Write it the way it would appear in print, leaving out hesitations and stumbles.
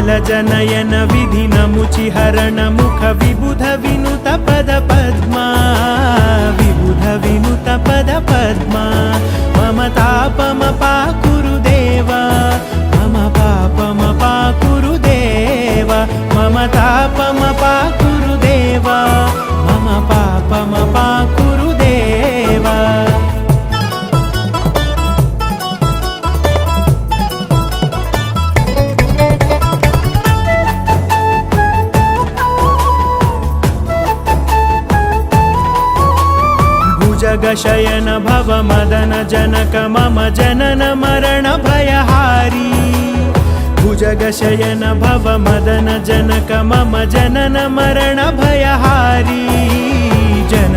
जनयन विधिनमुचिहरण मुख विबुध विनुत पद पद्मा विबुध विनुत पद पद्मा मम तापमपाकुरु देवा मम पापमपाकुरु देवा मम तापमपाकुरु देवा मम पापमपाकुरु देवा जगशयन भव मदन जनक मम जनन मरण भयहारी भुजगशयन भव मदन जनक मम जनन मरण भयहारी जन